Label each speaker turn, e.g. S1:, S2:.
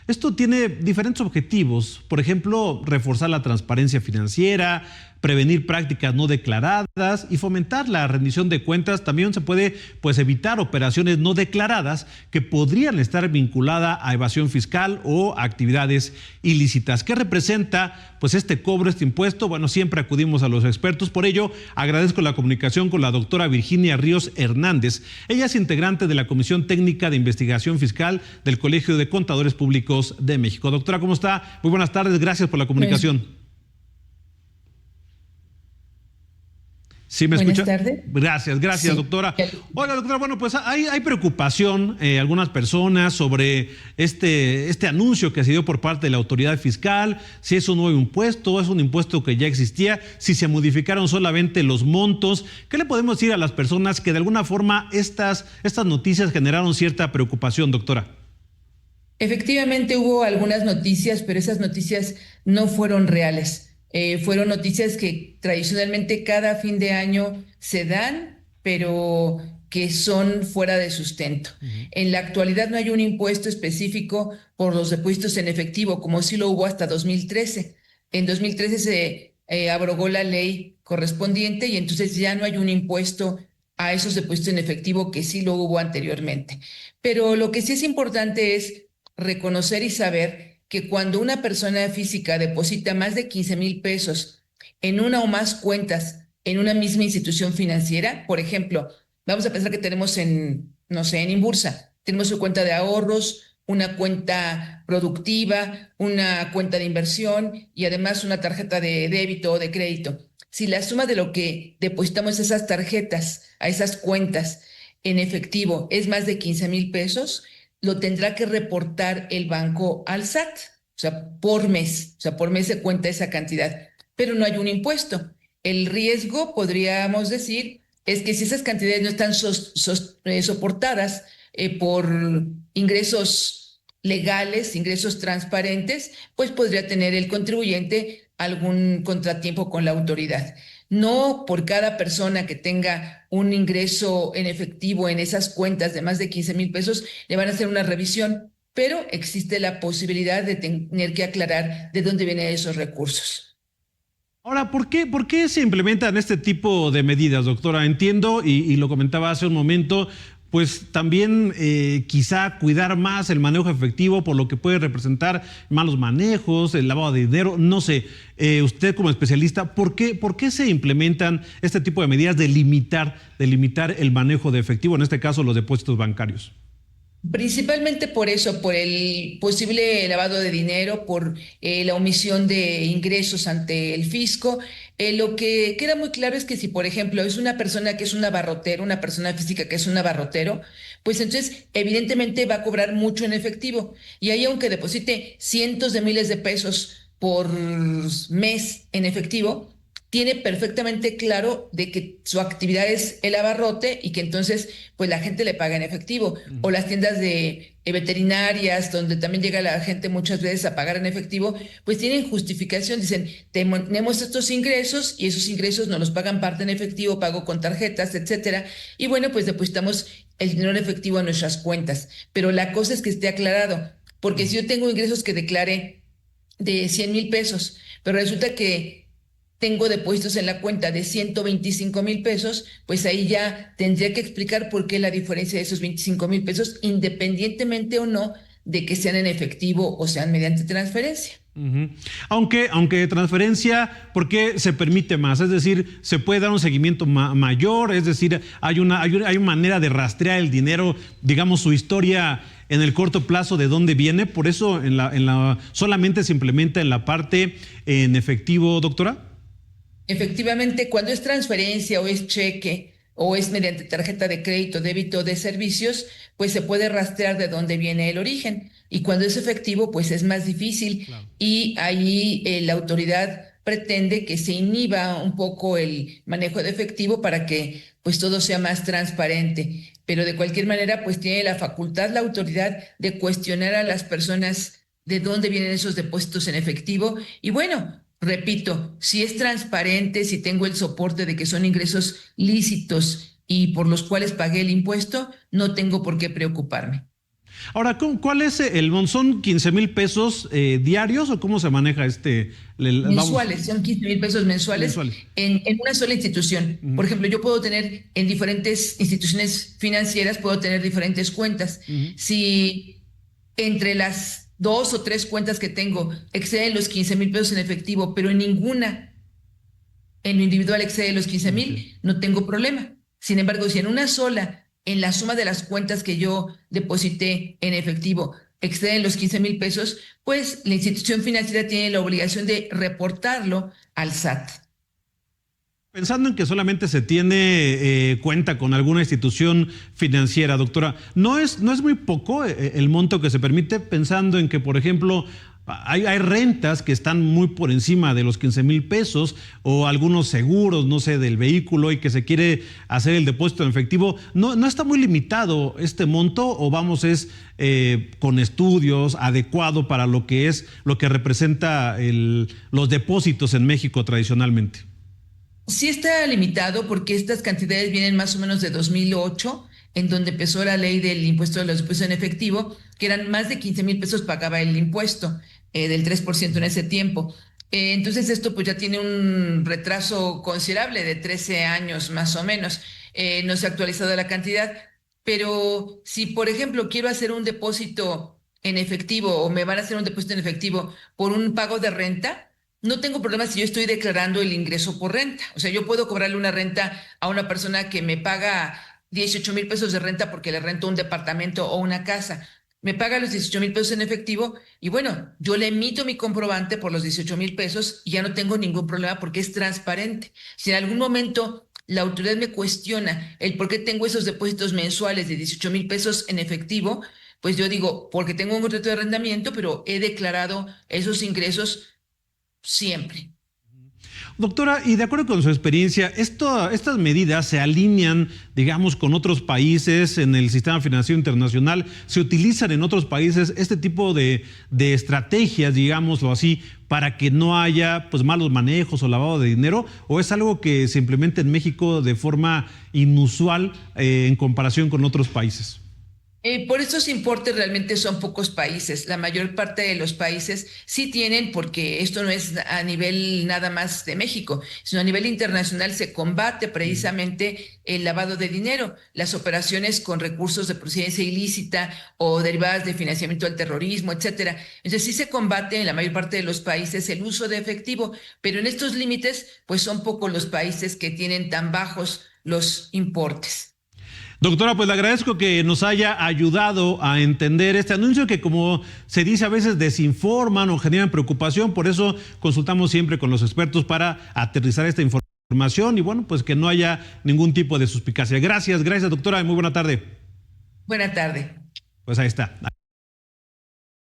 S1: Esto tiene diferentes objetivos, por ejemplo, reforzar la transparencia financiera, prevenir prácticas no declaradas y fomentar la rendición de cuentas. También se puede evitar operaciones no declaradas que podrían estar vinculadas a evasión fiscal o actividades ilícitas. ¿Qué representa este cobro, este impuesto? Bueno, siempre acudimos a los expertos. Por ello, agradezco la comunicación con la doctora Virginia Ríos Hernández. Ella es integrante de la Comisión Técnica de Investigación Fiscal del Colegio de Contadores Públicos de México. Doctora, ¿cómo está? Muy buenas tardes, gracias por la comunicación. ¿Sí me escucha?
S2: Buenas tardes.
S1: Gracias, sí, doctora. Oiga, doctora, bueno, pues hay preocupación, algunas personas sobre este anuncio que se dio por parte de la autoridad fiscal, si es un nuevo impuesto, es un impuesto que ya existía, si se modificaron solamente los montos. ¿Qué le podemos decir a las personas que de alguna forma estas noticias generaron cierta preocupación, doctora?
S2: Efectivamente hubo algunas noticias, pero esas noticias no fueron reales. Fueron noticias que tradicionalmente cada fin de año se dan, pero que son fuera de sustento. En la actualidad no hay un impuesto específico por los depósitos en efectivo, como sí lo hubo hasta 2013. En 2013 se abrogó la ley correspondiente y entonces ya no hay un impuesto a esos depósitos en efectivo que sí lo hubo anteriormente. Pero lo que sí es importante es reconocer y saber que cuando una persona física deposita más de 15,000 pesos en una o más cuentas en una misma institución financiera, por ejemplo, vamos a pensar que tenemos en Inbursa, tenemos su cuenta de ahorros, una cuenta productiva, una cuenta de inversión y además una tarjeta de débito o de crédito. Si la suma de lo que depositamos esas tarjetas a esas cuentas en efectivo es más de 15,000 pesos, lo tendrá que reportar el banco al SAT, por mes se cuenta esa cantidad, pero no hay un impuesto. El riesgo, podríamos decir, es que si esas cantidades no están soportadas por ingresos legales, ingresos transparentes, pues podría tener el contribuyente algún contratiempo con la autoridad. No por cada persona que tenga un ingreso en efectivo en esas cuentas de más de 15,000 pesos, le van a hacer una revisión, pero existe la posibilidad de tener que aclarar de dónde vienen esos recursos.
S1: Ahora, ¿por qué se implementan este tipo de medidas, doctora? Entiendo, y lo comentaba hace un momento, pues también quizá cuidar más el manejo efectivo por lo que puede representar malos manejos, el lavado de dinero, no sé. Usted como especialista, ¿por qué se implementan este tipo de medidas de limitar el manejo de efectivo, en este caso los depósitos bancarios?
S2: Principalmente por eso, por el posible lavado de dinero, por la omisión de ingresos ante el fisco. Lo que queda muy claro es que si, por ejemplo, es una persona que es un abarrotero, una persona física que es un abarrotero, pues entonces evidentemente va a cobrar mucho en efectivo. Y ahí, aunque deposite cientos de miles de pesos por mes en efectivo, tiene perfectamente claro de que su actividad es el abarrote y que entonces pues la gente le paga en efectivo. O las tiendas de veterinarias, donde también llega la gente muchas veces a pagar en efectivo, pues tienen justificación, dicen, tenemos estos ingresos y esos ingresos nos los pagan parte en efectivo, pago con tarjetas, etcétera. Y bueno, pues depositamos el dinero en efectivo a nuestras cuentas. Pero la cosa es que esté aclarado, porque si yo tengo ingresos que declaré de 100,000 pesos, pero resulta que tengo depósitos en la cuenta de 125,000 pesos, pues ahí ya tendría que explicar por qué la diferencia de esos 25,000 pesos, independientemente o no de que sean en efectivo o sean mediante transferencia.
S1: Aunque transferencia, ¿por qué se permite más? Es decir, ¿se puede dar un seguimiento mayor? Es decir, hay una manera de rastrear el dinero, digamos, su historia en el corto plazo de dónde viene. Por eso solamente se implementa en la parte en efectivo, doctora.
S2: Efectivamente, cuando es transferencia o es cheque o es mediante tarjeta de crédito, débito de servicios, pues se puede rastrear de dónde viene el origen. Y cuando es efectivo, pues es más difícil. Claro. Y ahí la autoridad pretende que se inhiba un poco el manejo de efectivo para que pues todo sea más transparente. Pero de cualquier manera, pues tiene la facultad la autoridad de cuestionar a las personas de dónde vienen esos depósitos en efectivo. Y bueno, repito, si es transparente, si tengo el soporte de que son ingresos lícitos y por los cuales pagué el impuesto, no tengo por qué preocuparme.
S1: Ahora, ¿cuál es el monto? ¿Son 15,000 pesos diarios o cómo se maneja
S2: Mensuales, son 15,000 pesos mensuales
S1: mensuales?
S2: en una sola institución. Por ejemplo, yo puedo tener en diferentes instituciones financieras, puedo tener diferentes cuentas. Si entre las 2 o 3 cuentas que tengo exceden los 15,000 pesos en efectivo, pero en ninguna en lo individual excede los 15,000, no tengo problema. Sin embargo, si en una sola, en la suma de las cuentas que yo deposité en efectivo, exceden los 15,000 pesos, pues la institución financiera tiene la obligación de reportarlo al SAT.
S1: Pensando en que solamente se tiene cuenta con alguna institución financiera, doctora, ¿no es muy poco el monto que se permite? Pensando en que, por ejemplo, hay rentas que están muy por encima de los 15,000 pesos o algunos seguros, no sé, del vehículo y que se quiere hacer el depósito en efectivo. ¿No está muy limitado este monto o vamos con estudios adecuado para lo que representa los depósitos en México tradicionalmente?
S2: Sí está limitado porque estas cantidades vienen más o menos de 2008, en donde empezó la ley del impuesto de los depósitos en efectivo, que eran más de 15,000 pesos pagaba el impuesto del 3% en ese tiempo. Entonces esto pues ya tiene un retraso considerable de 13 años más o menos. No se ha actualizado la cantidad, pero si por ejemplo quiero hacer un depósito en efectivo o me van a hacer un depósito en efectivo por un pago de renta, no tengo problema si yo estoy declarando el ingreso por renta. O sea, yo puedo cobrarle una renta a una persona que me paga 18,000 pesos de renta porque le rento un departamento o una casa. Me paga los 18,000 pesos en efectivo y bueno, yo le emito mi comprobante por los 18,000 pesos y ya no tengo ningún problema porque es transparente. Si en algún momento la autoridad me cuestiona el por qué tengo esos depósitos mensuales de 18,000 pesos en efectivo, pues yo digo, porque tengo un contrato de arrendamiento, pero he declarado esos ingresos siempre.
S1: Doctora, y de acuerdo con su experiencia, estas medidas se alinean, digamos, con otros países en el sistema financiero internacional. ¿Se utilizan en otros países este tipo de estrategias, digámoslo así, para que no haya pues malos manejos o lavado de dinero? ¿O es algo que se implementa en México de forma inusual en comparación con otros países?
S2: Por estos importes realmente son pocos países. La mayor parte de los países sí tienen, porque esto no es a nivel nada más de México, sino a nivel internacional se combate precisamente el lavado de dinero, las operaciones con recursos de procedencia ilícita o derivadas de financiamiento al terrorismo, etcétera. Entonces sí se combate en la mayor parte de los países el uso de efectivo, pero en estos límites, pues son pocos los países que tienen tan bajos los importes.
S1: Doctora, pues le agradezco que nos haya ayudado a entender este anuncio que, como se dice, a veces desinforman o generan preocupación. Por eso consultamos siempre con los expertos para aterrizar esta información y bueno, pues que no haya ningún tipo de suspicacia. Gracias, doctora, y muy buena tarde.
S2: Buena tarde.
S1: Pues ahí está.